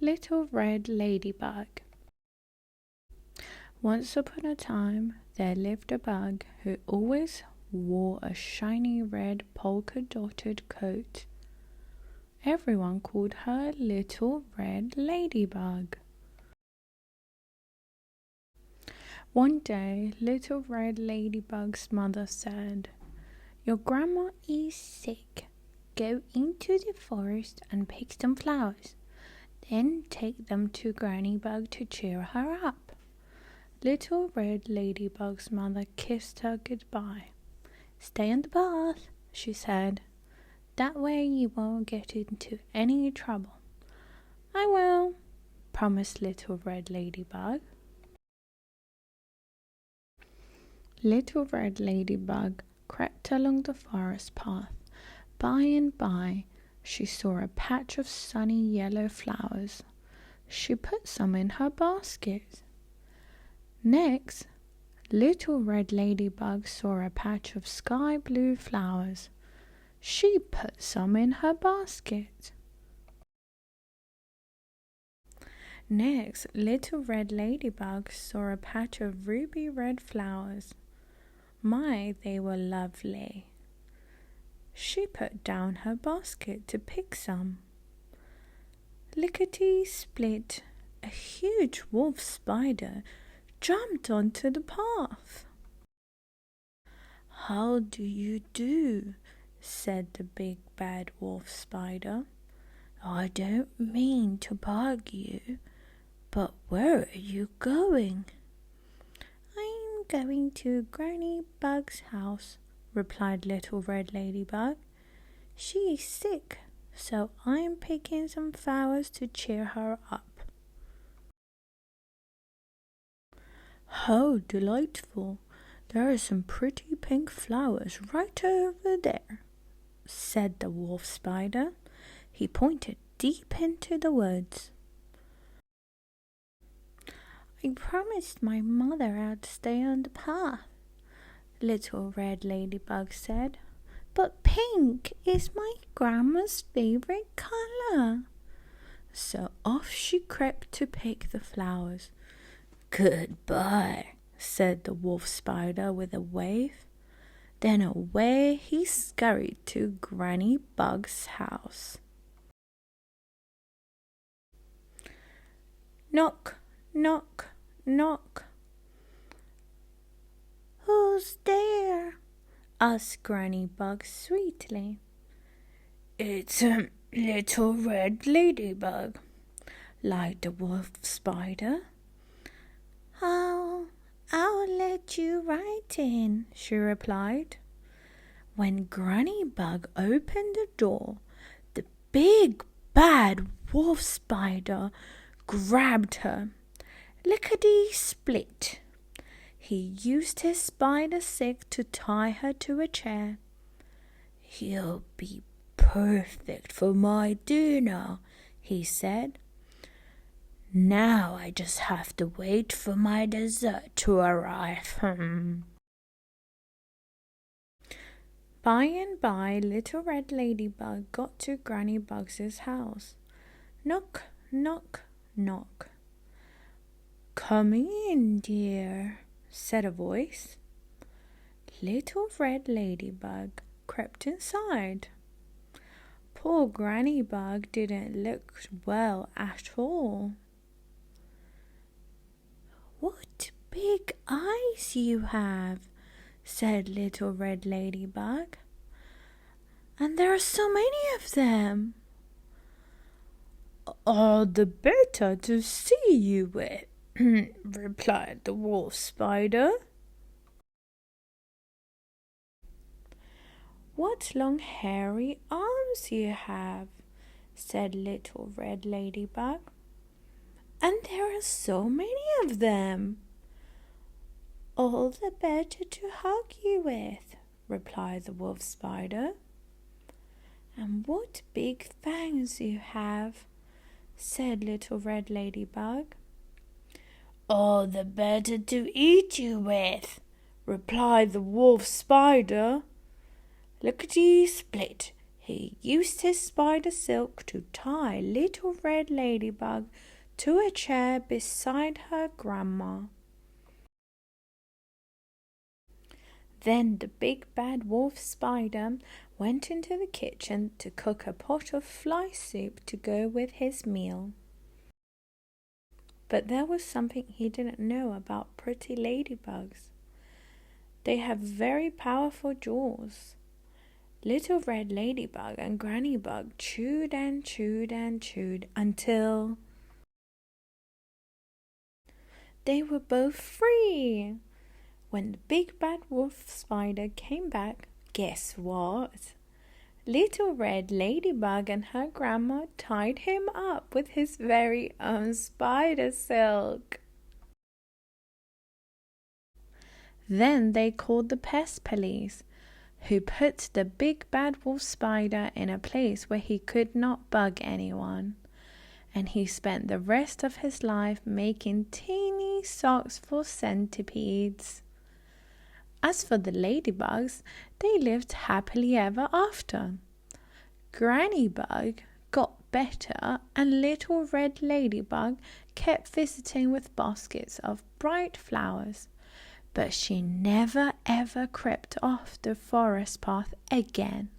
Little Red Ladybug. Once upon a time, there lived a bug who always wore a shiny red polka-dotted coat. Everyone called her Little Red Ladybug. One day, Little Red Ladybug's mother said, "Your grandma is sick. Go into the forest and pick some flowers. Then take them to Granny Bug to cheer her up." Little Red Ladybug's mother kissed her goodbye. "Stay on the path," she said. "That way you won't get into any trouble." "I will," promised Little Red Ladybug. Little Red Ladybug crept along the forest path. By and by, she saw a patch of sunny yellow flowers. She put some in her basket. Next, Little Red Ladybug saw a patch of sky blue flowers. She put some in her basket. Next, Little Red Ladybug saw a patch of ruby red flowers. My, they were lovely. She put down her basket to pick some. Lickety-split, a huge wolf spider jumped onto the path. "How do you do?" said the big bad wolf spider. "I don't mean to bug you, but where are you going?" "I'm going to Granny Bug's house," replied Little Red Ladybug. "She's sick, so I'm picking some flowers to cheer her up." "How delightful! There are some pretty pink flowers right over there," said the wolf spider. He pointed deep into the woods. "I promised my mother I'd stay on the path," Little Red Ladybug said. "But pink is my grandma's favorite color." So off she crept to pick the flowers. "Goodbye," said the wolf spider with a wave. Then away he scurried to Granny Bug's house. Knock, knock, knock. "Who's there?" asked Granny Bug sweetly. "It's Little Red Ladybug," lied the wolf spider. "Oh, I'll let you right in," she replied. When Granny Bug opened the door, the big bad wolf spider grabbed her. Lickety-split. He used his spider stick to tie her to a chair. "You'll be perfect for my dinner," he said. "Now I just have to wait for my dessert to arrive." By and by, Little Red Ladybug got to Granny Bug's house. Knock, knock, knock. "Come in, dear," said a voice. Little Red Ladybug crept inside. Poor Granny Bug didn't look well at all. "What big eyes you have," said Little Red Ladybug. "And there are so many of them." "All the better to see you with," replied the wolf spider. "What long hairy arms you have," said Little Red Ladybug. "And there are so many of them." "All the better to hug you with," replied the wolf spider. "And what big fangs you have," said Little Red Ladybug. "All the better to eat you with," replied the wolf spider. Lickety-split, He used his spider silk to tie Little Red Ladybug to a chair beside her grandma. Then the big bad wolf spider went into the kitchen to cook a pot of fly soup to go with his meal. But there was something he didn't know about pretty ladybugs. They have very powerful jaws. Little Red Ladybug and Granny Bug chewed and chewed and chewed until they were both free. When the big bad wolf spider came back, guess what? Little Red Ladybug and her grandma tied him up with his very own spider silk. Then they called the pest police, who put the big bad wolf spider in a place where he could not bug anyone. And he spent the rest of his life making teeny socks for centipedes. As for the ladybugs, they lived happily ever after. Granny Bug got better, and Little Red Ladybug kept visiting with baskets of bright flowers, but she never ever crept off the forest path again.